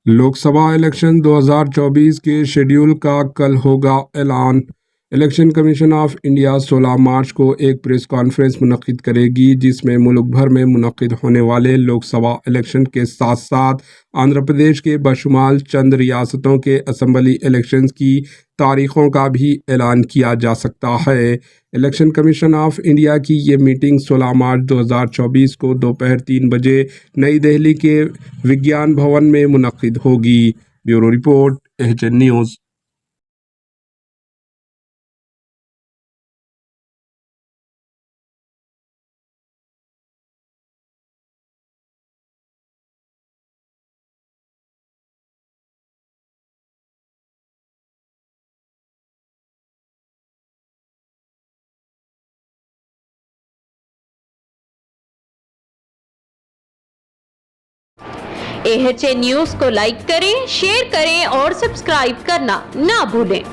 Lok Sabha election 2024 के schedule का कल होगा ऐलान। इलेक्शन कमीशन ऑफ इंडिया 16 मार्च को एक प्रेस कॉन्फ्रेंस मुनक्किद करेगी, जिसमें मुल्क भर में मुनक्किद होने वाले लोकसभा इलेक्शन के साथ साथ आंध्र प्रदेश के बशुमाल चंद रियासतों के असम्बली इलेक्शंस की तारीखों का भी ऐलान किया जा सकता है। इलेक्शन कमीशन ऑफ इंडिया की ये मीटिंग 16 मार्च 2024 को दोपहर 3 बजे नई दिल्ली के विज्ञान भवन में मुनक्किद होगी। Bureau report, HN news. HN news को लाइक करें, शेयर करें और सब्सक्राइब करना ना भूलें।